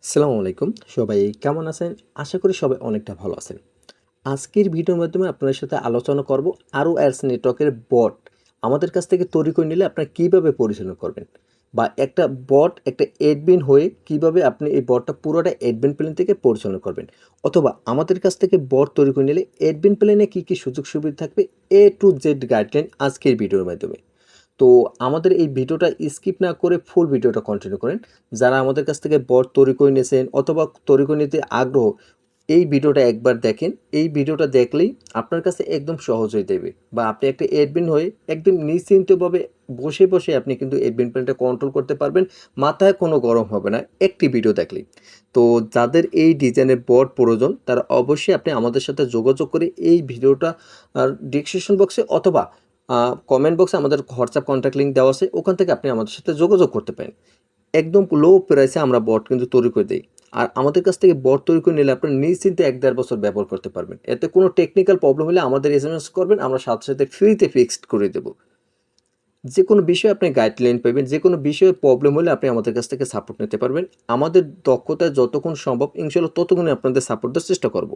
আসসালামু আলাইকুম। সবাই কেমন আছেন? আশা করি সবাই অনেকটা ভালো আছেন। আজকের ভিডিওর মাধ্যমে আপনাদের সাথে আলোচনা করব আরও অ্যাডস নেটওয়ার্কের বট আমাদের কাছ থেকে তৈরি করে নিলে আপনারা কীভাবে পরিচালনা করবেন? বা একটা বট একটা অ্যাডমিন হয়ে কীভাবে আপনি এই বটটা পুরোটা অ্যাডমিন প্ল্যান থেকে পরিচালনা করবেন? অথবা আমাদের কাছ থেকে বট তৈরি করে নিলে অ্যাডমিন প্ল্যানে কী সুযোগ সুবিধা থাকবে? A to Z গাইডলাইন আজকের ভিডিওর মাধ্যমে। তো আমাদের এই ভিডিওটা স্কিপ না করে ফুল ভিডিওটা কন্টিনিউ করেন। যারা আমাদের কাছ থেকে বট তৈরি করে নিয়েছেন অথবা তৈরি করে নিতে আগ্রহ, এই ভিডিওটা একবার দেখেন। এই ভিডিওটা দেখলেই আপনার কাছে একদম সহজ হয়ে যাবে বা আপনি একটা অ্যাডমিন হয়ে একদম নিশ্চিন্তভাবে বসে আপনি কিন্তু অ্যাডমিন প্ল্যানটা কন্ট্রোল করতে পারবেন। মাথায় কোনো গরম হবে না একটি ভিডিও দেখলেই। তো যাদের এই ডিজাইনের বট প্রয়োজন তারা অবশ্যই আপনি আমাদের সাথে যোগাযোগ করে এই ভিডিওটা ডেসক্রিপশন বক্সে অথবা কমেন্ট বক্সে আমাদের হোয়াটসঅ্যাপ কন্ট্যাক্ট লিঙ্ক দেওয়া আছে। ওখান থেকে আপনি আমাদের সাথে যোগাযোগ করতে পারেন। একদম লো প্রাইসে আমরা বট কিন্তু তৈরি করে দেই। আর আমাদের কাছ থেকে বট তৈরি করে নিলে আপনারা নিশ্চিন্তে ১-১.৫ বছর ব্যবহার করতে পারবেন। এতে কোনো টেকনিক্যাল প্রবলেম হলে আমাদের এসএমএস করবেন, আমরা সাথে ফ্রিতে ফিক্সড করে দেব। যেকোনো বিষয়ে আপনি গাইডলাইন পাবেন, যেকোনো বিষয়ে প্রবলেম হলে আপনি আমাদের কাছ থেকে সাপোর্ট নিতে পারবেন। আমাদের দক্ষতায় যতক্ষণ সম্ভব ইনশাআল্লাহ ততক্ষণই আপনাদের সাপোর্ট দেওয়ার চেষ্টা করব।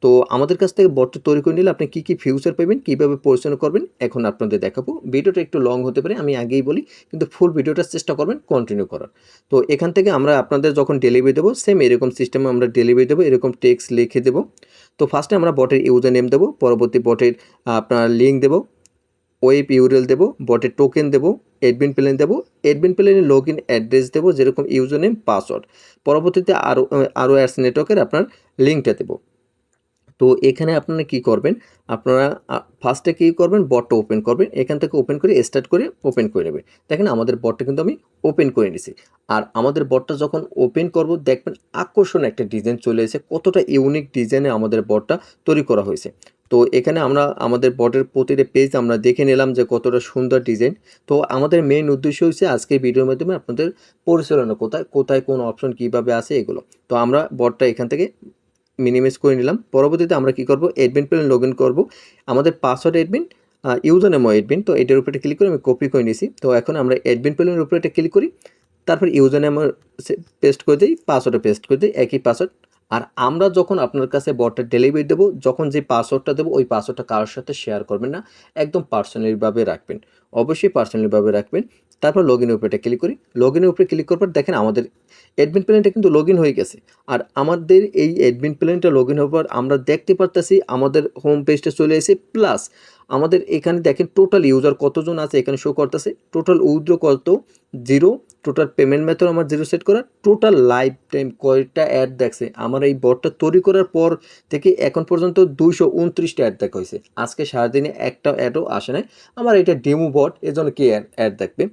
তো আমাদের কাছ থেকে বটটা তৈরি করে নিলে আপনি কী ফিউচার পাবেন, কীভাবে পরিচালনা করবেন এখন আপনাদের দেখাবো। ভিডিওটা একটু লং হতে পারে, আমি আগেই বলি, কিন্তু ফুল ভিডিওটা চেষ্টা করবেন কন্টিনিউ করার। তো এখান থেকে আমরা আপনাদের যখন ডেলিভারি দেবো সেম এরকম সিস্টেমে আমরা ডেলিভারি দেবো, এরকম টেক্সট লিখে দেবো। তো ফার্স্টে আমরা বটের ইউজার নেম দেবো, পরবর্তী বটের আপনার লিঙ্ক দেবো, ওয়েব ইউআরএল দেবো, বটের টোকেন দেবো, অ্যাডমিন প্ল্যান দেবো, অ্যাডমিন প্ল্যানের লগইন অ্যাড্রেস দেবো যেরকম ইউজার নেম, পাসওয়ার্ড। পরবর্তীতে আরও অ্যাডস নেটওয়ার্কের আপনার লিঙ্কটা দেবো। তো এখানে আপনারা কি করবেন, আপনারা ফার্স্টে কী করবেন, বটটা ওপেন করবেন। এখান থেকে ওপেন করে স্টার্ট করে ওপেন করে নেবেন। দেখেন আমাদের বটটা কিন্তু আমি ওপেন করে নিছি। আর আমাদের বটটা যখন ওপেন করব দেখবেন আকর্ষণীয় একটা ডিজাইন চলে এসেছে। কতটা ইউনিক ডিজাইনে আমাদের বটটা তৈরি করা হয়েছে। তো এখানে আমরা আমাদের বটের প্রতিটা পেজ আমরা দেখে নিলাম যে কতটা সুন্দর ডিজাইন। তো আমাদের মেইন উদ্দেশ্য হচ্ছে আজকের ভিডিওর মাধ্যমে আপনাদের পরিচালনা কোথায় কোন অপশন কীভাবে আছে এগুলো। তো আমরা বটটা এখান থেকে মিনিমাইজ করে নিলাম। পরবর্তীতে আমরা কি করব, অ্যাডমিন প্ল্যান লগইন করব। আমাদের পাসওয়ার্ড অ্যাডমিন, ইউজার নেমও অ্যাডমিন। তো এটার উপরে ক্লিক করে আমি কপি করে নিয়েছি। তো এখন আমরা অ্যাডমিন প্ল্যানের উপরে এটা ক্লিক করি। তারপর ইউজার নেম পেস্ট করে দিই, পাসওয়ার্ডও পেস্ট করে দিই, একই পাসওয়ার্ড। আর আমরা যখন আপনার কাছে বটটা ডেলিভারি দেবো, যখন যে পাসওয়ার্ডটা দেবো ওই পাসওয়ার্ডটা কারোর সাথে শেয়ার করবেন না, একদম পার্সোনালিভাবে রাখবেন। অবশ্যই পার্সোনালিভাবে রাখবেন। তারপর লগইনের উপরে এটা ক্লিক করি। লগইনের উপরে ক্লিক করার পর দেখেন আমাদের অ্যাডমিন প্ল্যানটা কিন্তু লগইন হয়ে গেছে। আর আমাদের এই অ্যাডমিন প্ল্যানটা লগইন হওয়ার পর আমরা দেখতে পারতেছি আমাদের হোম পেজটা চলে এসে প্লাস আমাদের এখানে দেখেন টোটাল ইউজার কতজন আছে এখানে শো করতেছে, টোটাল উইথড্র কত 0, টোটাল পেমেন্ট মেথড আমার 0 সেট করা, টোটাল লাইফ টাইম কয়টা অ্যাড দেখছে আমার এই বটটা তৈরি করার পর থেকে এখন পর্যন্ত 229টা অ্যাড দেখা হয়েছে। আজকে সারাদিনে একটা অ্যাডও আসে নাই। আমার এটা ডেমো বট, এজন্য কে অ্যাড দেখবে।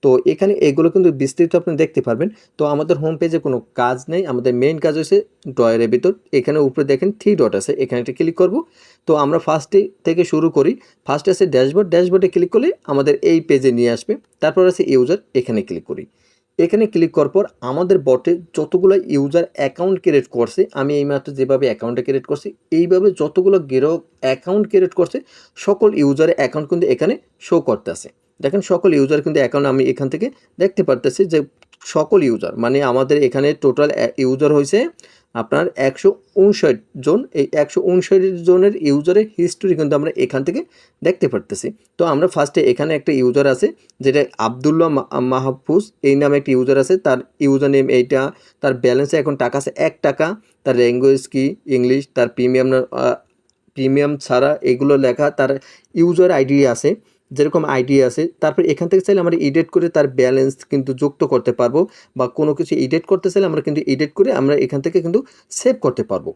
তো এখানে এগুলো কিন্তু বিস্তারিত আপনি দেখতে পারবেন। তো আমাদের হোম পেজে কোনো কাজ নেই, আমাদের মেইন কাজ হচ্ছে ড্রয়ারের ভিতর এখানে উপরে দেখেন 3 ডট আছে, এখানে একটা ক্লিক করব। তো আমরা ফার্স্টে থেকে শুরু করি। ফার্স্টে আছে ড্যাশবোর্ড, ড্যাশবোর্ডে ক্লিক করলে আমাদের এই পেজে নিয়ে আসবে। তারপর আছে ইউজার, এখানে ক্লিক করি। এখানে ক্লিক করার পর আমাদের বটে যতগুলো ইউজার অ্যাকাউন্ট ক্রিয়েট করছে, আমি এইমাত্র যেভাবে অ্যাকাউন্টটা ক্রিয়েট করছি এইভাবে যতগুলো গ্রাহক অ্যাকাউন্ট ক্রিয়েট করছে সকল ইউজারের অ্যাকাউন্ট কিন্তু এখানে শো করতেছে। দেখেন সকল ইউজার কিন্তু অ্যাকাউন্ট আমি এখান থেকে দেখতে পারতেছি যে সকল ইউজার মানে আমাদের এখানে টোটাল ইউজার হয়েছে আপনার 159 জন। এই 159 জনের ইউজারের হিস্টোরি কিন্তু আমরা এখান থেকে দেখতে পারতেছি। তো আমরা ফার্স্টে এখানে একটা ইউজার আছে যেটা আবদুল্লাহ মাহফুজ এই নামে একটা ইউজার আছে, তার ইউজার নেম এইটা, তার ব্যালেন্সে এখন টাকা আছে 1 টাকা, তার ল্যাঙ্গুয়েজ কি ইংলিশ, তার প্রিমিয়াম ছাড়া এগুলো লেখা, তার ইউজার আইডি আছে যেরকম আইডি আছে। তারপর এখান থেকে চাইলে আমরা এডিট করে তার ব্যালেন্স কিন্তু যুক্ত করতে পারবো বা কোনো কিছু এডিট করতে চাইলে আমরা কিন্তু এডিট করে আমরা এখান থেকে কিন্তু সেভ করতে পারবো।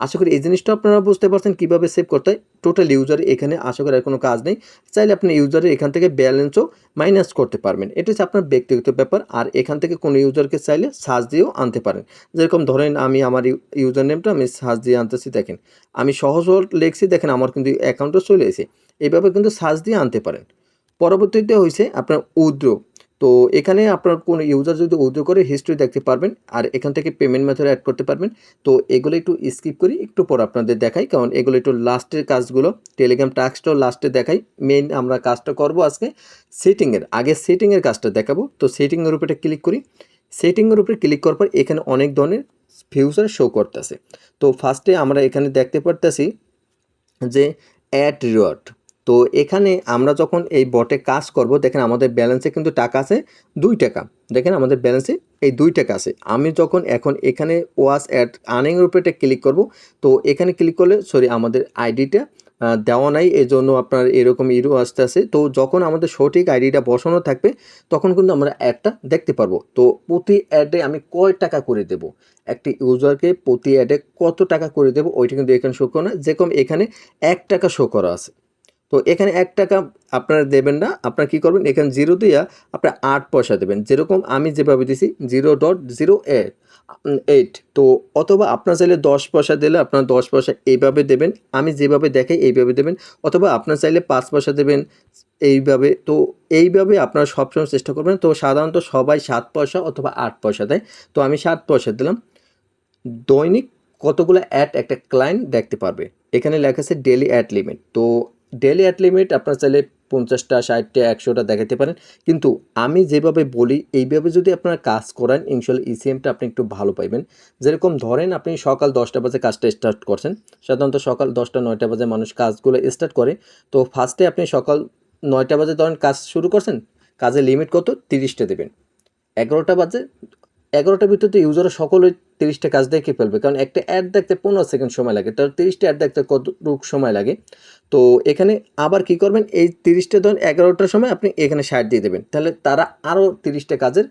আশা করি এই জিনিসটা আপনারা বুঝতে পারছেন কীভাবে সেভ করতে হয়। টোটাল ইউজার এখানে আশা করি আর কোনো কাজ নেই। চাইলে আপনি ইউজারের এখান থেকে ব্যালেন্সও মাইনাস করতে পারবেন, এটা হচ্ছে আপনার ব্যক্তিগত ব্যাপার। আর এখান থেকে কোনো ইউজারকে চাইলে সার্চ দিয়েও আনতে পারেন। যেরকম ধরেন আমি আমার ইউজার নেমটা আমি সার্চ দিয়ে আনতেছি, দেখেন আমি সহজ লিখছি, দেখেন আমার কিন্তু অ্যাকাউন্টও চলে এসেছে। এইভাবে কিন্তু সার্চ দিয়ে আনতে পারেন। পরবর্তীতে হয়েছে আপনার উইথড্র। তো এখানে আপনার কোনো ইউজার যদি উইথড্র করে হিস্ট্রি দেখতে পারবেন আর এখান থেকে পেমেন্ট মেথড অ্যাড করতে পারবেন। তো এগুলো একটু স্কিপ করি, একটু পর আপনাদের দেখাই, কারণ এগুলো একটু লাস্টের কাজগুলো, টেলিগ্রাম টাস্কটাও লাস্টে দেখাই। মেইন আমরা কাজটা করব আজকে সেটিংয়ের, আগে সেটিংয়ের কাজটা দেখাবো। তো সেটিংয়ের উপরে ক্লিক করি। সেটিংয়ের উপরে ক্লিক করার পর এখানে অনেক ধরনের ফিউচার শো করতেছে। তো ফার্স্টে আমরা এখানে দেখতে পারতেছি যে অ্যাড রিওয়ার্ড। তো এখানে আমরা যখন এই বটে কাজ করব, দেখেন আমাদের ব্যালেন্সে কিন্তু টাকা আছে 2 টাকা। দেখেন আমাদের ব্যালেন্সে এই 2 টাকা আছে। আমি যখন এখন এখানে ওয়াচ অ্যাড আর্নিং এর উপরে এটা ক্লিক করব, তো এখানে ক্লিক করলে আমাদের আইডিটা দেওয়া নাই, এজন্য আপনার এরকম ইরো আসতেছে। তো যখন আমাদের সঠিক আইডিটা বসানো থাকবে তখন কিন্তু আমরা অ্যাডটা দেখতে পারবো। তো প্রতি অ্যাডে আমি কয় টাকা করে দেব, একটি ইউজারকে প্রতি অ্যাডে কত টাকা করে দেব ওইটা কিন্তু এখানে শো করে না। যেরকম এখানে 1 টাকা শো করা আছে। তো এখানে 1 টাকা আপনারা দেবেন না, আপনারা কী করবেন, এখানে 0 দিয়া আপনারা 8 পয়সা দেবেন। যেরকম আমি যেভাবে দিছি 0.08। তো অথবা আপনার চাইলে 10 পয়সা দিলে আপনার 10 পয়সা এইভাবে দেবেন, আমি যেভাবে দেখাই এইভাবে দেবেন। অথবা আপনার চাইলে 5 পয়সা দেবেন এইভাবে। তো এইভাবে আপনারা সবসময় চেষ্টা করবেন। তো সাধারণত সবাই 7 পয়সা অথবা 8 পয়সা দেয়। তো আমি 7 পয়সা দিলাম। দৈনিক কতগুলো অ্যাড একটা ক্লায়েন্ট দেখতে পারবে, এখানে লেখা আছে ডেইলি অ্যাড লিমিট। তো ডেইলি অ্যাড লিমিট আপনার চাইলে 50টা 60টা 100টা দেখাতে পারেন, কিন্তু আমি যেভাবে বলি এইভাবে যদি আপনারা কাজ করেন ইনশাল্লাহ ইসিএমটা আপনি একটু ভালো পাইবেন। যেরকম ধরেন আপনি সকাল 10টা বাজে কাজটা স্টার্ট করছেন, সাধারণত সকাল 10টা 9টা বাজে মানুষ কাজগুলো স্টার্ট করে। তো ফার্স্টে আপনি সকাল 9টা বাজে ধরেন কাজ শুরু করছেন, কাজের লিমিট কত 30টা দেবেন। 11টা বাজে 11টার ভিতরে তো ইউজাররা সকলে 30টা কাজ দেখে ফেলবে, কারণ একটা অ্যাড দেখতে 15 সেকেন্ড সময় লাগে, তার 30টা অ্যাড দেখতে কতটুকু সময় লাগে। তো এখানে আবার কি করবেন, এই 30টা ধরেন 11টার সময় আপনি এখানে 60 দিয়ে দেবেন, তাহলে তারা আরও 30টা কাজের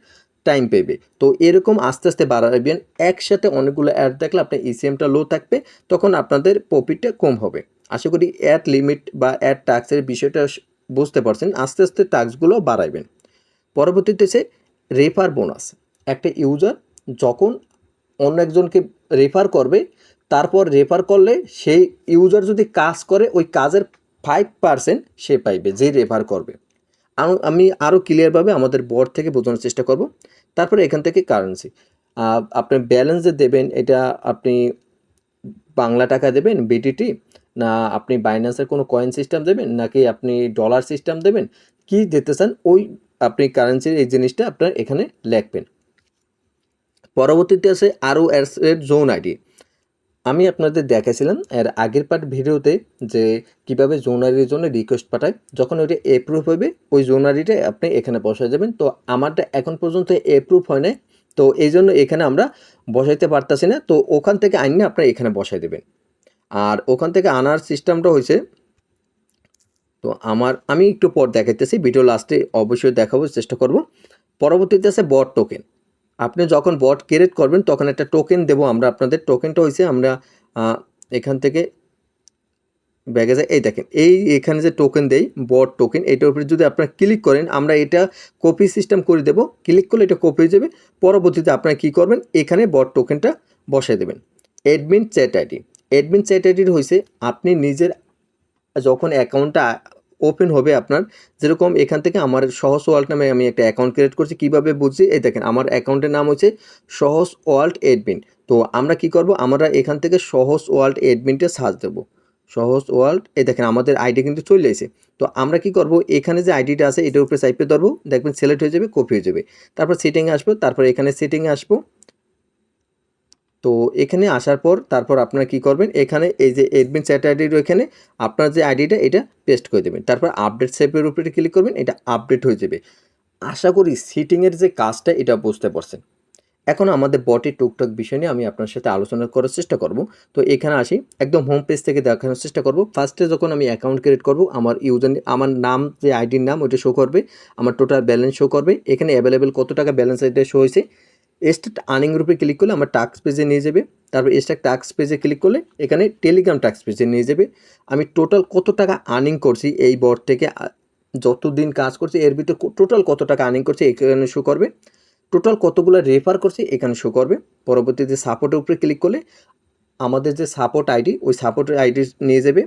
টাইম পেবে। তো এরকম আস্তে আস্তে বাড়াবেন। একসাথে অনেকগুলো অ্যাড দেখলে আপনার ইসিএমটা লো থাকবে, তখন আপনাদের প্রফিটটা কম হবে। আশা করি অ্যাড লিমিট বা অ্যাড টাস্কের বিষয়টা বুঝতে পারছেন। আস্তে আস্তে টাস্কগুলো বাড়াইবেন। পরবর্তীতে হচ্ছে রেফার বোনাস। একটা ইউজার যখন অন্য একজনকে রেফার করবে, তারপর রেফার করলে সেই ইউজার যদি কাজ করে ওই কাজের 5% সে পাইবে যে রেফার করবে। আমি আরও ক্লিয়ারভাবে আমাদের বোর্ড থেকে বোঝানোর চেষ্টা করব। তারপরে এখান থেকে কারেন্সি আপনি ব্যালেন্স যে দেবেন, এটা আপনি বাংলা টাকা দেবেন বিটিটি, না আপনি বাইন্যান্সের কোনো কয়েন সিস্টেম দেবেন, নাকি আপনি ডলার সিস্টেম দেবেন, কি দিতে চান ওই আপনি কারেন্সির এই জিনিসটা আপনার এখানে লিখবেন। পরবর্তীতে আছে আরও এর জোন আইডি। আমি আপনাদের দেখাইছিলাম এর আগের পার্ট ভিডিওতে যে কিভাবে জোন আইডির জন্য রিকোয়েস্ট পাঠায়, যখন ওইটা অ্যাপ্রুভ হবে ওই জোন আইডিটা আপনি এখানে বসায় যাবেন। তো আমারটা এখন পর্যন্ত অ্যাপ্রুভ হয় নাই, তো এই জন্য এখানে আমরা বসাইতে পারতাছি না। তো ওখান থেকে আইনে আপনার এখানে বসাই দেবেন। আর ওখান থেকে আনার সিস্টেমটা হয়েছে, তো আমি একটু পর দেখাইতেছি, ভিডিও লাস্টে অবশ্যই দেখাবো, চেষ্টা করব। পরবর্তীতে আছে বট টোকেন। আপনি যখন বট ক্রিয়েট করবেন তখন একটা টোকেন দেবো আমরা আপনাদের। টোকেনটা হয়েছে আমরা এখান থেকে ব্যাগে যায়, এই দেখেন এখানে যে টোকেন দেই বট টোকেন, এটার উপরে যদি আপনারা ক্লিক করেন আমরা এটা কপি সিস্টেম করে দেবো। ক্লিক করলে এটা কপি হয়ে যাবে। পরবর্তীতে আপনারা কী করবেন, এখানে বট টোকেনটা বসাই দেবেন। Admin chat ID. Admin chat আইডির হয়েছে আপনি নিজের যখন অ্যাকাউন্টটা ওপেন হবে আপনার, যেরকম এখান থেকে আমার সহজ ওয়ার্ল্ড নামে আমি একটা অ্যাকাউন্ট ক্রিয়েট করছি, কীভাবে বুঝছি এই দেখেন আমার অ্যাকাউন্টের নাম হচ্ছে সহজ ওয়ার্ল্ড অ্যাডমিন। তো আমরা কি করব, আমরা এখান থেকে সহজ ওয়ার্ল্ড অ্যাডমিনটা সার্চ দেবো। সহজ ওয়ার্ল্ড, এই দেখেন আমাদের আইডি কিন্তু চলে এসেছে। তো আমরা কি করব, এখানে যে আইডিটা আছে এটার উপরে চাইপে ধরবো, দেখবেন সিলেক্ট হয়ে যাবে, কপি হয়ে যাবে। তারপর সেটিংয়ে আসবো, তারপর এখানে সেটিংয়ে আসবো। তো এখানে আসার পর তারপর আপনারা কি করবেন, এখানে এই যে অ্যাডমিন চ্যাট আইডির এখানে আপনার যে আইডিটা এটা পেস্ট করে দেবেন। তারপর আপডেট সেভের উপরে ক্লিক করবেন, এটা আপডেট হয়ে যাবে। আশা করি সিটিংয়ের যে কাজটা এটা বুঝতে পারছেন। এখন আমাদের বটের টুকটাক বিষয় নিয়ে আমি আপনার সাথে আলোচনা করার চেষ্টা করব। তো এখানে আসি, একদম হোম পেজ থেকে দেখানোর চেষ্টা করব। ফার্স্টে যখন আমি অ্যাকাউন্ট ক্রিয়েট করব, আমার ইউজার আমার নাম যে আইডির নাম ওইটা শো করবে, আমার টোটাল ব্যালেন্স শো করবে, এখানে অ্যাভেলেবেল কত টাকা ব্যালেন্স এটা শো হয়েছে। স্টার্ট আর্নিং গ্রুপে ক্লিক করলে আমার টাস্ক পেজে নিয়ে যাবে। তারপর স্টার্ট টাস্ক পেজে ক্লিক করলে এখানে টেলিগ্রাম টাস্ক পেজে নিয়ে যাবে। আমি টোটাল কত টাকা আর্নিং করছি এই বট থেকে, যতদিন কাজ করছি এর ভিতরে টোটাল কত টাকা আর্নিং করছি এখানে শো করবে। টোটাল কতগুলো রেফার করছি এখানে শো করবে। পরবর্তীতে সাপোর্টের উপরে ক্লিক করলে আমাদের যে সাপোর্ট আইডি ওই সাপোর্টের আইডি নিয়ে যাবে।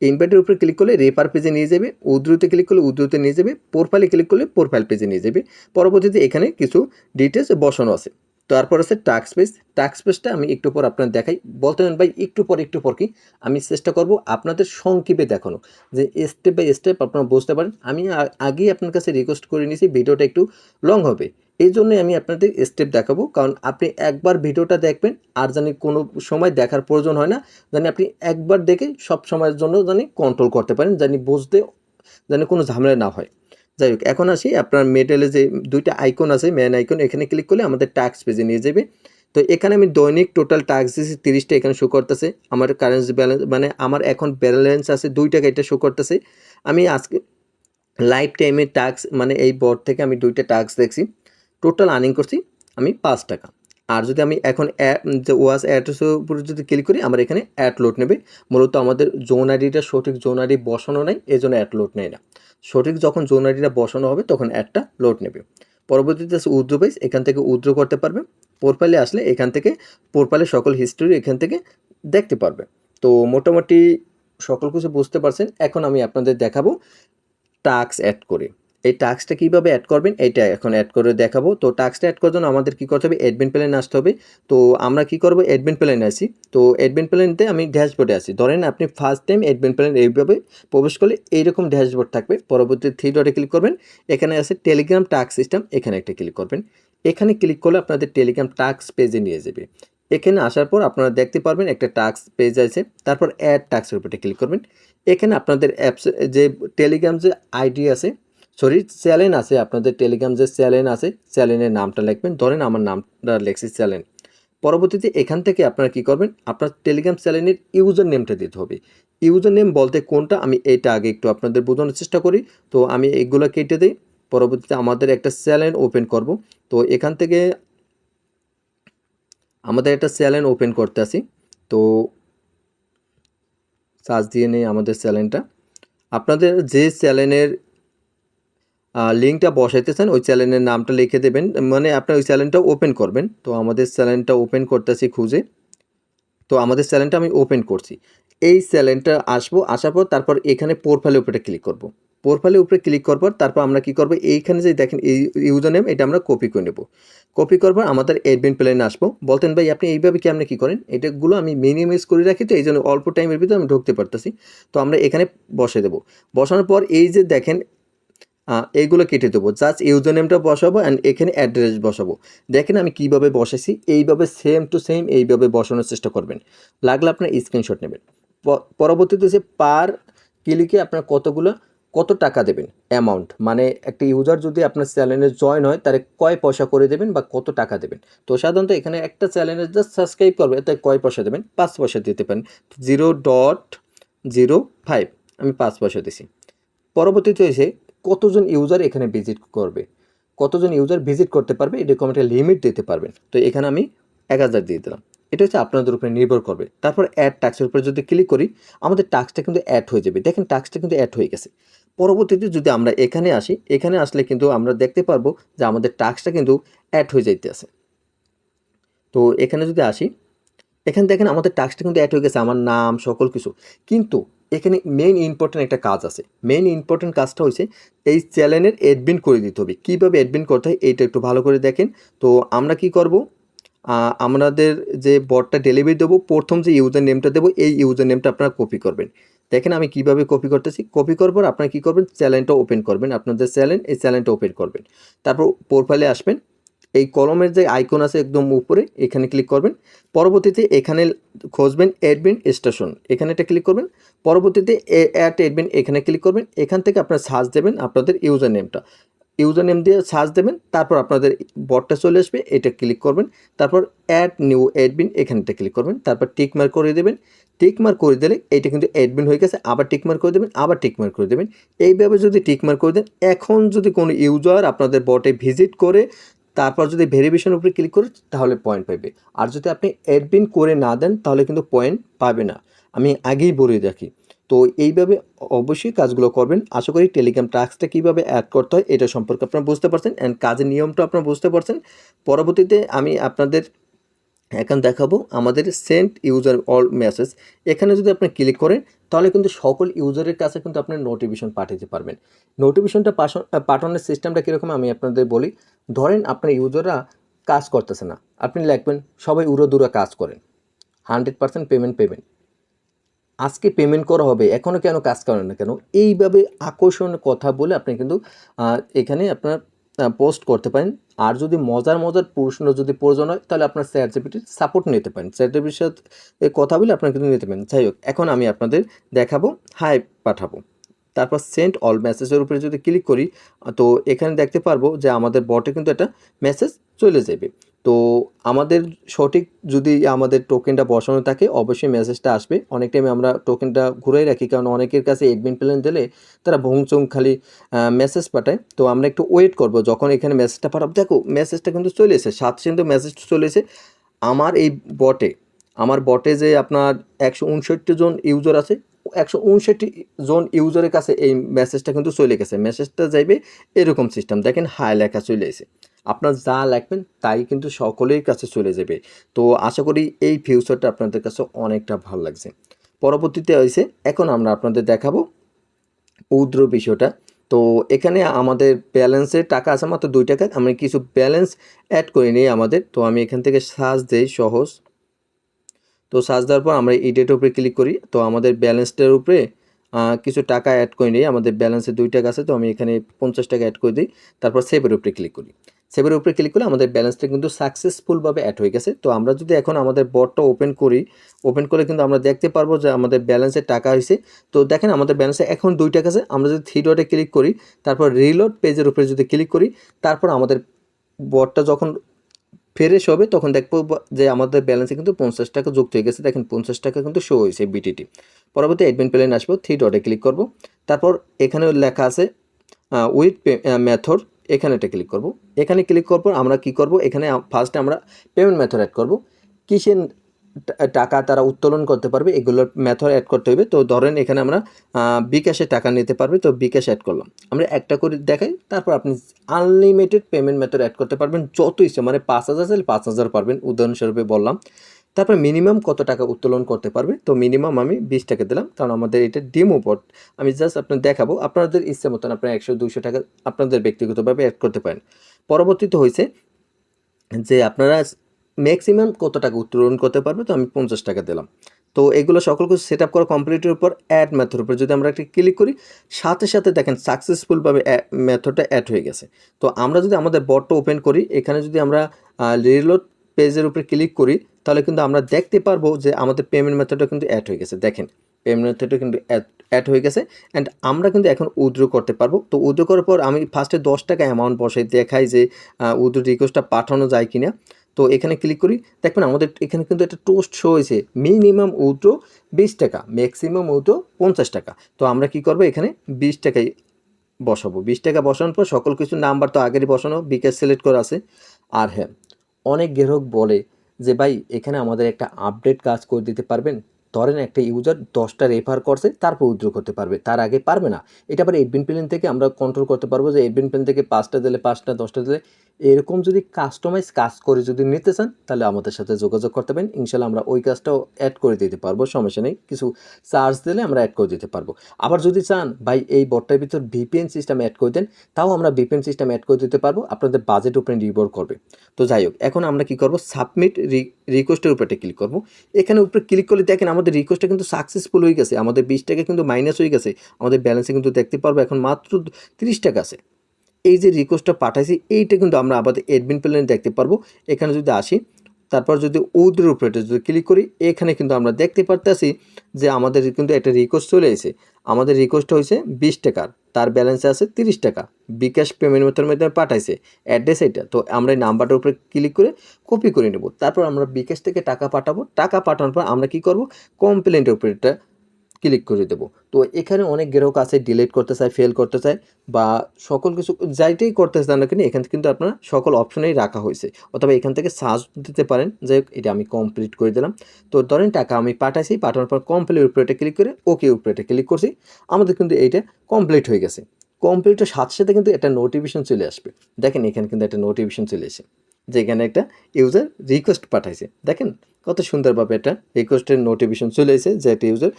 ইনভাইটের উপরে ক্লিক করলে রেফার পেজে নিয়ে যাবে। উদ্ধৃতে ক্লিক করলে উদ্ধৃতে নিয়ে যাবে। প্রোফাইলে ক্লিক করলে প্রোফাইল পেজে নিয়ে যাবে। পরবর্তীতে এখানে কিছু ডিটেলস বসানো আছে। তারপর আছে টাস্ক পেজ। টাস্ক পেজটা আমি একটু পর আপনার দেখাই। বলতে পারেন ভাই একটু পর কি, আমি চেষ্টা করব আপনাদের সংক্ষেপে দেখানো, যে স্টেপ বাই স্টেপ আপনারা বুঝতে পারেন। আমি আগেই আপনার কাছে রিকোয়েস্ট করে নিয়েছি ভিডিওটা একটু লং হবে, এই জন্যই আমি আপনাদের স্টেপ দেখাবো, কারণ আপনি একবার ভিডিওটা দেখবেন আর জানি কোনো সময় দেখার প্রয়োজন হয় না, জানি আপনি একবার দেখে সব সময়ের জন্য জানি কন্ট্রোল করতে পারেন, জানি বুঝতে জানি কোনো ঝামেলা না হয়। যাই হোক, এখন আসি আপনার মিডলে যে দুইটা আইকন আছে, মেন আইকন, এখানে ক্লিক করলে আমাদের টাস্ক পেজে নিয়ে যাবে। তো এখানে আমি দৈনিক টোটাল টাস্ক দিয়েছি 30টা, এখানে শো করতেছে। আমার কারেন্সি ব্যালেন্স মানে আমার এখন ব্যালেন্স আছে 2 টাকা, এটা শো করতেছে। আমি আজকে লাইফ টাইমে টাস্ক মানে এই বোর্ড থেকে আমি 2টা টাস্ক দেখছি, টোটাল আর্নিং করছি আমি 5 টাকা। আর যদি আমি এখন যে ওয়াচ অ্যাড্রেসের উপরে যদি ক্লিক করি, আমার এখানে অ্যাড লোড নেবে। মূলত আমাদের জোন আইডিটা সঠিক জোন আইডি বসানো নাই, এই জন্য অ্যাড লোড নেয় না। সঠিক যখন জোন আইডিটা বসানো হবে তখন অ্যাডটা লোড নেবে। পরবর্তীতে আছে উইথড্র পেজ, এখান থেকে উইথড্র করতে পারবে। প্রোফাইলে আসলে এখান থেকে প্রোফাইলে সকল হিস্ট্রি এখান থেকে দেখতে পারবে। তো মোটামুটি সকল কিছু বুঝতে পারছেন। এখন আমি আপনাদের দেখাবো টাস্ক অ্যাড করে। এই টাস্কটা কীভাবে অ্যাড করবেন এটা এখন অ্যাড করে দেখাবো। তো টাস্কটা অ্যাড করার জন্য আমাদের কী করতে হবে, অ্যাডমিন প্ল্যানে আসতে হবে। তো আমরা কী করবো, অ্যাডমিন প্ল্যানে আসি। তো অ্যাডমিন প্ল্যানতে আমি ড্যাশবোর্ডে আসি। ধরেন আপনি ফার্স্ট টাইম অ্যাডমিন প্ল্যান এইভাবে প্রবেশ করলে এইরকম ড্যাশবোর্ড থাকবে। পরবর্তী 3 ডটে ক্লিক করবেন, এখানে আছে টেলিগ্রাম টাস্ক সিস্টেম, এখানে একটা ক্লিক করবেন। এখানে ক্লিক করলে আপনাদের টেলিগ্রাম টাস্ক পেজে নিয়ে যাবে। এখানে আসার পর আপনারা দেখতে পারবেন একটা টাস্ক পেজ আছে, তারপর অ্যাড টাস্কের উপরে ক্লিক করবেন। এখানে আপনাদের অ্যাপস যে টেলিগ্রাম যে আইডি আছে, সরি চ্যানেল আছে, আপনাদের টেলিগ্রাম যে চ্যানেল আছে, চ্যানেলের নামটা লিখবেন। ধরেন আমার নামটা লেখছি চ্যানেল। পরবর্তীতে এখান থেকে আপনারা কী করবেন, আপনার টেলিগ্রাম চ্যানেলের ইউজার নেমটা দিতে হবে। ইউজার নেম বলতে কোনটা, আমি এইটা আগে একটু আপনাদের বোঝানোর চেষ্টা করি। তো আমি এগুলো কেটে দিই। পরবর্তীতে আমাদের একটা চ্যানেল ওপেন করব। তো এখান থেকে আমাদের একটা চ্যানেল ওপেন করতে আসি। তো সার্চ দিয়ে নেই আমাদের চ্যানেলটা। আপনাদের যে চ্যানেলের লিঙ্কটা বসাইতে চান ওই চ্যানেলের নামটা লিখে দেবেন, মানে আপনার ওই চ্যানেলটা ওপেন করবেন। তো আমাদের চ্যানেলটা ওপেন করতেছি খুঁজে। তো আমাদের চ্যানেলটা আমি ওপেন করছি। এই চ্যানেলটা আসবো, আসার পর তারপর এখানে প্রোফাইলের উপরে ক্লিক করব। প্রোফাইলের উপরে ক্লিক করার পর তারপর আমরা কী করবো, এইখানে যে দেখেন এই ইউজার নেম, এটা আমরা কপি করে নেব। কপি করবো আমাদের অ্যাডমিন প্ল্যানে আসবো। বলতেন ভাই আপনি এইভাবে কি আপনি কী করেন, এটাগুলো আমি মিনিমাইজ করে রাখি, তো এই জন্য অল্প টাইমের ভিতরে আমি ঢুকতে পারতেছি। তো আমরা এখানে বসে দেবো। বসানোর পর এই যে দেখেন এইগুলো কেটে দেবো, জাস্ট ইউজার নেমটা বসাবো অ্যান্ড এখানে অ্যাড্রেস বসাবো। দেখেন আমি কিভাবে বসাইছি, এইভাবে সেম টু সেম এইভাবে বসানোর চেষ্টা করবেন। লাগলে আপনার স্ক্রিনশট নেবেন। পরবর্তীতে যে পার ক্লিকে আপনার কত টাকা দেবেন, অ্যামাউন্ট মানে একটা ইউজার যদি আপনার চ্যানেলে জয়েন হয় তাহলে কয় পয়সা করে দেবেন বা কত টাকা দেবেন। তো সাধারণত এখানে একটা চ্যানেলে জাস্ট সাবস্ক্রাইব করবে, তাই কয় পয়সা দেবেন, 5 পয়সা দিতে পারেন। 0.05 আমি 5 পয়সা দিছি। পরবর্তীতে এসে কতজন ইউজার এখানে ভিজিট করবে, কতজন ইউজার ভিজিট করতে পারবে এরকম একটা লিমিট দিতে পারবেন। তো এখানে আমি 1000 দিয়ে দিলাম। এটা হচ্ছে আপনাদের উপরে নির্ভর করবে। তারপর অ্যাড টাস্কের উপরে যদি ক্লিক করি, আমাদের টাস্কটা কিন্তু অ্যাড হয়ে যাবে। দেখেন টাস্কটা কিন্তু অ্যাড হয়ে গেছে। পরবর্তীতে যদি আমরা এখানে আসি, এখানে আসলে কিন্তু আমরা দেখতে পারবো যে আমাদের টাস্কটা কিন্তু অ্যাড হয়ে যাইতে আছে। তো এখানে যদি আসি, এখানে দেখেন আমাদের টাস্কটা কিন্তু অ্যাড হয়ে গেছে, আমার নাম সকল কিছু। কিন্তু এখানে মেইন ইম্পর্টেন্ট একটা কাজ আছে। মেইন ইম্পর্টেন্ট কাজটা হচ্ছে এই চ্যানেলের অ্যাডমিন করে দিতে হবে। কীভাবে অ্যাডমিন করতে হয় এইটা একটু ভালো করে দেখেন। তো আমরা কি করব, আমাদের যে বটটা ডেলিভারি দেবো, প্রথম যে ইউজার নেমটা দেবো এই ইউজার নেমটা আপনারা কপি করবেন। দেখেন আমি কিভাবে কপি করতেছি। কপি করার পর আপনারা কী করবেন, চ্যানেলটা ওপেন করবেন, আপনাদের চ্যানেল, এই চ্যানেলটা ওপেন করবেন। তারপর প্রোফাইলে আসবেন, এই কলমের যে আইকন আছে একদম উপরে, এখানে ক্লিক করবেন। পরবর্তীতে এখানে খুঁজবেন অ্যাডমিন স্টেশন, এখানে একটা ক্লিক করবেন। পরবর্তীতে অ্যাড অ্যাডমিন এখানে ক্লিক করবেন। এখান থেকে আপনারা সার্চ দেবেন আপনাদের ইউজার নেমটা, ইউজার নেম দিয়ে সার্চ দেবেন। তারপর আপনাদের বটটা চলে আসবে, এটা ক্লিক করবেন। তারপর অ্যাড নিউ অ্যাডমিন এখানটা ক্লিক করবেন। তারপর টিক মার্ক করে দেবেন। টিক মার্ক করে দিলে এটা কিন্তু অ্যাডমিন হয়ে গেছে। আবার টিক মার্ক করে দেবেন, আবার টিক মার্ক করে দেবেন। এইভাবে যদি টিক মার্ক করে দেন, এখন যদি কোনো ইউজার আপনাদের বটে ভিজিট করে তারপর যদি ভেরিফিকেশনের উপরে ক্লিক করে তাহলে পয়েন্ট পাবে। আর যদি আপনি অ্যাডমিন করে না দেন তাহলে কিন্তু পয়েন্ট পাবে না, আমি আগেই বলে রাখি। তো এইভাবে অবশ্যই কাজগুলো করবেন। আশা করি টেলিগ্রাম টাস্কটা কীভাবে অ্যাড করতে হয় এটা সম্পর্কে আপনারা বুঝতে পারছেন অ্যান্ড কাজের নিয়মটা আপনারা বুঝতে পারছেন। পরবর্তীতে আমি আপনাদের এখন দেখাবো আমাদের সেন্ড ইউজার অল মেসেজ। এখানে যদি আপনি ক্লিক করেন তাহলে কিন্তু সকল ইউজারের কাছে কিন্তু আপনি নোটিফিকেশন পাঠাতে পারবেন। নোটিফিকেশনটা পাঠানোর সিস্টেমটা কীরকম আমি আপনাদের বলি। ধরেন আপনার ইউজাররা কাজ করতেছে না, আপনি লিখবেন সবাই উড়োদুরা কাজ করেন, 100% পেমেন্ট পেবেন, আজকে পেমেন্ট করা হবে, এখনও কেন কাজ করেন না কেন, এইভাবে আকর্ষণীয় কথা বলে আপনি কিন্তু এখানে আপনার পোস্ট করতে পারেন। আর যদি মজার মজার প্রশ্ন যদি প্রয়োজন হয় তাহলে আপনার চ্যাট জিপিটির সাপোর্ট নিতে পারেন। চ্যাট জিপিটির সাথে কথা বলে আপনারা কিন্তু নিতে পারেন। যাই হোক, এখন আমি আপনাদের দেখাবো হাই পাঠাবো। তারপর সেন্ড অল মেসেজের উপরে যদি ক্লিক করি, তো এখানে দেখতে পারবো যে আমাদের বটে কিন্তু একটা মেসেজ চলে যাবে। তো আমাদের সঠিক যদি আমাদের টোকেনটা বসানো থাকে অবশ্যই মেসেজটা আসবে। অনেক টাইমে আমরা টোকেনটা ঘুরাই রাখি, কারণ অনেকের কাছে এডমিন প্ল্যান দিলে তারা ভুংচুং খালি মেসেজ পাঠায়। তো আমরা একটু ওয়েট করব, যখন এখানে মেসেজটা পাঠাবো দেখো মেসেজটা কিন্তু চলে এসেছে, সাথে কিন্তু মেসেজটা চলে এসে আমার এই বটে, আমার বটে যে আপনার 159 জন ইউজার আছে, 159 জন ইউজারের কাছে এই মেসেজটা কিন্তু চলে গেছে। মেসেজটা যাইবে এরকম সিস্টেম, দেখেন হাই লেখা চলে এসে, আপনার যা লিখবেন তাই কিন্তু সকলের কাছে চলে যাবে। তো আশা করি এই ফিউচারটা আপনাদের কাছে অনেকটা ভালো লাগছে। পরবর্তীতে হয়েছে, এখন আমরা আপনাদের দেখাবো উইথড্র বিষয়টা। তো এখানে আমাদের ব্যালেন্সে টাকা আছে মাত্র 2 টাকা, আমি কিছু ব্যালেন্স অ্যাড করে নিই আমাদের। তো আমি এখান থেকে সার্চ দেই সহজ। তো সার্চ দেওয়ার পর আমরা এডিটের উপরে ক্লিক করি। তো আমাদের ব্যালেন্সটার উপরে কিছু টাকা অ্যাড করে নিই, আমাদের ব্যালেন্সে 2 টাকা আছে, তো আমি এখানে 50 টাকা অ্যাড করে দিই। তারপর সেভের উপরে ক্লিক করি। সেভের উপরে ক্লিক করলে আমাদের ব্যালেন্সটা কিন্তু সাকসেসফুলভাবে অ্যাড হয়ে গেছে। তো আমরা যদি এখন আমাদের বটটা ওপেন করি, ওপেন করলে কিন্তু আমরা দেখতে পারবো যে আমাদের ব্যালেন্সে টাকা হয়েছে। তো দেখেন আমাদের ব্যালেন্সে এখন 2 টাকা আছে। আমরা যদি থ্রি ডটে ক্লিক করি, তারপর রিলোড পেজের উপরে যদি ক্লিক করি, তারপর আমাদের বটটা যখন ফ্রেশ হবে তখন দেখবো যে আমাদের ব্যালেন্সে কিন্তু 50 টাকা যুক্ত হয়ে গেছে। দেখেন 50 টাকা কিন্তু শো হয়েছে বিটিটি। পরবর্তী অ্যাডমিন প্ল্যান আসবো, থ্রি ডটে ক্লিক করব। তারপর এখানে লেখা আছে উইথ মেথড, এখানে এটা ক্লিক করব। এখানে ক্লিক করার পর আমরা কি করব, এখানে ফার্স্টে আমরা পেমেন্ট মেথড অ্যাড করব। কিসের টাকা তারা উত্তোলন করতে পারবে এগুলোর মেথড অ্যাড করতে হবে। তো ধরেন এখানে আমরা বিকাশে টাকা নিতে পারবে, তো বিকাশ অ্যাড করলাম। আমরা একটা করে দেখাই, তারপর আপনি আনলিমিটেড পেমেন্ট মেথড অ্যাড করতে পারবেন যত ইচ্ছে, মানে 5,000 চাইলে 5,000 পারবেন, উদাহরণস্বরূপে বললাম। তারপর মিনিমাম কত টাকা উত্তোলন করতে পারবে, তো মিনিমাম আমি 20 টাকা দিলাম, কারণ আমাদের এটা ডেমো বট। আমি জাস্ট আপনার দেখাবো, আপনাদের ইচ্ছে মতন আপনার 100-200 টাকা আপনাদের ব্যক্তিগতভাবে অ্যাড করতে পারেন। পরবর্তীতে হয়েছে যে আপনারা ম্যাক্সিমাম কত টাকা উত্তোলন করতে পারবে, তো আমি 50 টাকা দিলাম। তো এগুলো সকল কিছু সেট আপ করা কমপ্লিটের উপর অ্যাড মেথডের উপর যদি আমরা একটা ক্লিক করি, সাথে সাথে দেখেন সাকসেসফুলভাবে মেথডটা অ্যাড হয়ে গেছে। তো আমরা যদি আমাদের বটটা ওপেন করি, এখানে যদি আমরা রিলোড পেজের উপরে ক্লিক করি, তাহলে কিন্তু আমরা দেখতে পারবো যে আমাদের পেমেন্ট মেথডটা কিন্তু অ্যাড হয়ে গেছে। দেখেন পেমেন্ট মেথডটা কিন্তু অ্যাড হয়ে গেছে, অ্যান্ড আমরা কিন্তু এখন উইথড্র করতে পারবো। তো উইথড্র করার পর আমি ফার্স্টে 10 টাকা অ্যামাউন্ট বসাই, দেখাই যে উইথড্র রিকোয়েস্টটা পাঠানো যায় কিনা। তো এখানে ক্লিক করি, দেখবেন আমাদের এখানে কিন্তু একটা টোস্ট শো হয়েছে, মিনিমাম উইথড্র 20 টাকা, ম্যাক্সিমাম উইথড্র 50 টাকা। তো আমরা কি করবো, এখানে 20 টাকাই বসাবো। 20 টাকা বসানোর পর সকল কিছু নাম্বার তো আগেরই বসানো, বিকাশ সিলেক্ট করা আছে। আর হ্যাঁ, অনেক গ্রাহক বলে যে ভাই এখানে আমাদের একটা আপডেট কাজ করে দিতে পারবেন। ধরেন একটা ইউজার 10টা রেফার করছে, তারপর উইথড্র করতে পারবে, তার আগে পারবে না। এটা আবার এডমিন প্ল্যান থেকে আমরা কন্ট্রোল করতে পারবো, যে এডমিন প্ল্যান থেকে 5টা দিলে 5টা, 10টা দিলে এরকম। যদি কাস্টমাইজ কাজ করে যদি নিতে চান তাহলে আমাদের সাথে যোগাযোগ করতে পারেন, ইনশাল্লাহ আমরা ওই কাজটাও অ্যাড করে দিতে পারবো, সমস্যা নেই। কিছু চার্জ দিলে আমরা অ্যাড করে দিতে পারবো। আবার যদি চান ভাই এই বটটার ভিতর ভিপিএন সিস্টেম অ্যাড করে দেন, তাও আমরা ভিপিএন সিস্টেম অ্যাড করে দিতে পারবো, আপনাদের বাজেট উপরে নির্ভর করবে। তো যাই হোক, এখন আমরা কি করব, সাবমিট রিকোয়েস্টের উপরে ক্লিক করব। এখানে উপরে ক্লিক করলে দেখেন আমাদের রিকোয়েস্টটা কিন্তু সাকসেসফুল হয়ে গেছে, আমাদের 20 টাকা কিন্তু মাইনাস হয়ে গেছে। আমাদের ব্যালেন্সে কিন্তু দেখতে পারবো এখন মাত্র 30 টাকা আছে। এই যে রিকোয়েস্টটা পাঠাইছি এইটা কিন্তু আমরা আমাদের অ্যাডমিন প্ল্যানে দেখতে পারবো। এখানে যদি আসি, তারপর যদি উইথড্র উপরে যদি ক্লিক করি, এখানে কিন্তু আমরা দেখতে পারতেছি যে আমাদের কিন্তু একটা রিকোয়েস্ট চলে এসেছে। আমাদের রিকোয়েস্টটা হয়েছে 20 টাকার, তার ব্যালেন্সে আছে 30 টাকা, বিকাশ পেমেন্ট মেথডের মাধ্যমে পাঠাইছে, অ্যাড্রেস এটা। তো আমরা এই নাম্বারটার উপরে ক্লিক করে কপি করে নেব, তারপর আমরা বিকাশ থেকে টাকা পাঠাবো। টাকা পাঠানোর পর আমরা কি করব, কমপ্লেন্টের উপরে এটা ক্লিক করে দেবো। তো এখানে অনেক গ্রাহক আছে ডিলিট করতে চায়, ফেল করতে চায়, বা সকল কিছু যাইটাই করতে চান না, কিন্তু এখান থেকে কিন্তু আপনার সকল অপশনেই রাখা হয়েছে। অথবা এখান থেকে সার্চ দিতে পারেন যে এটা আমি কমপ্লিট করে দিলাম। তো ধরেন টাকা আমি পাঠাইছি, পাঠানোর পর কমপ্লিট উপরে এটা ক্লিক করে ওকে উপরে এটা ক্লিক করছি, আমাদের কিন্তু এইটা কমপ্লিট হয়ে গেছে। কমপ্লিটের সাথে সাথে কিন্তু একটা নোটিফিকেশন চলে আসবে। দেখেন এখানে কিন্তু একটা নোটিফিকেশন চলে এসে যে এখানে একটা ইউজার রিকোয়েস্ট পাঠাইছে। দেখেন কত সুন্দরভাবে একটা রিকোয়েস্টের নোটিফিকেশন চলে এসে যে একটা ইউজার।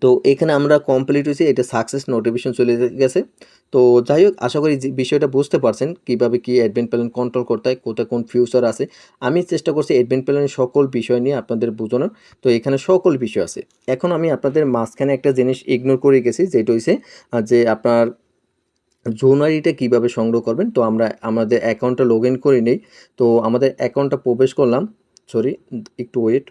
তো এখানে আমরা কমপ্লিট হয়েছি, এটা সাকসেস নোটিফিকেশন চলে গেছে। তো যাই হোক, আশা করি যে বিষয়টা বুঝতে পারছেন কীভাবে কি অ্যাডমিন প্ল্যান কন্ট্রোল করতে হয়, কোথায় কোন ফিউচার আছে। আমি চেষ্টা করছি অ্যাডমিন প্ল্যানের সকল বিষয় নিয়ে আপনাদের বোঝানোর। তো এখানে সকল বিষয় আছে। এখন আমি আপনাদের মাঝখানে একটা জিনিস ইগনোর করে গেছি, যেটা হচ্ছে যে আপনার জোন আইডিটা কীভাবে সংগ্রহ করবেন, তো আমরা আমাদের অ্যাকাউন্টটা লগ ইন করে নেই। তো আমাদের অ্যাকাউন্টটা প্রবেশ করলাম, সরি একটু ওয়েট।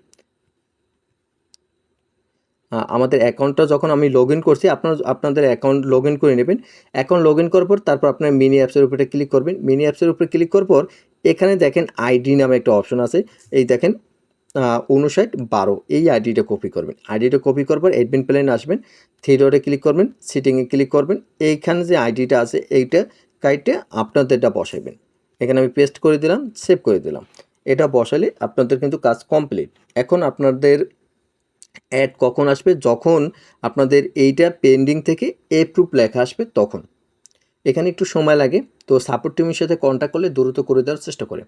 আমাদের অ্যাকাউন্টটা যখন আমি লগ ইন করছি, আপনাদের অ্যাকাউন্ট লগ ইন করে নেবেন। অ্যাকাউন্ট লগ ইন করার পর তারপর আপনার মিনি অ্যাপসের উপরে ক্লিক করবেন। মিনি অ্যাপসের উপরে ক্লিক করার পর এখানে দেখেন আইডি নামে একটা অপশন আছে, এই দেখেন 5912 এই আইডিটা কপি করবেন। আইডিটা কপি করার পর অ্যাডমিন প্ল্যানে আসবেন, থ্রি ডটে ক্লিক করবেন, সিটিংয়ে ক্লিক করবেন। এইখানে যে আইডিটা আছে এইটা কাইটে আপনাদেরটা বসাবেন। এখানে আমি পেস্ট করে দিলাম, সেভ করে দিলাম। এটা বসালে আপনাদের কিন্তু কাজ কমপ্লিট। এখন আপনাদের অ্যাড কখন আসবে, যখন আপনাদের এইটা পেন্ডিং থেকে অ্যাপ্রুভ লেখা আসবে তখন। এখানে একটু সময় লাগে, তো সাপোর্ট টিমের সাথে কন্ট্যাক্ট করলে দ্রুত করে দেওয়ার চেষ্টা করে।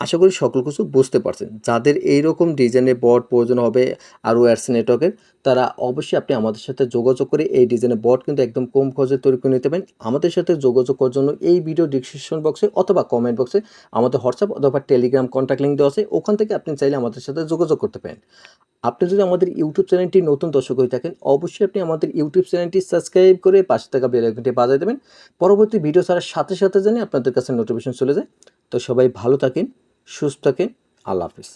আশা করি সকল কিছু বুঝতে পারছেন। যাদের এইরকম ডিজাইনের বট প্রয়োজন হবে আরও অ্যাডস নেটওয়ার্কের, তারা অবশ্যই আপনি আমাদের সাথে যোগাযোগ করে এই ডিজাইনের বট কিন্তু একদম কম খরচে তৈরি করে নিতে পারেন। আমাদের সাথে যোগাযোগ করার জন্য এই ভিডিও ডিসক্রিপশন বক্সে অথবা কমেন্ট বক্সে আমাদের হোয়াটসঅ্যাপ অথবা টেলিগ্রাম কন্ট্যাক্ট লিঙ্ক দেওয়া আছে, ওখান থেকে আপনি চাইলে আমাদের সাথে যোগাযোগ করতে পারেন। আপনি যদি আমাদের ইউটিউব চ্যানেলটি নতুন দর্শক হয়ে থাকেন, অবশ্যই আপনি আমাদের ইউটিউব চ্যানেলটি সাবস্ক্রাইব করে পাশে থাকা বেল আইকনটি বাজিয়ে দেবেন। পরবর্তী ভিডিও ছাড়ার সাথে সাথে জানি আপনাদের কাছে নোটিফিকেশন চলে যায়। তো সবাই ভালো থাকেন, সুস্থ থাকেন, আল্লাহ হাফিজ।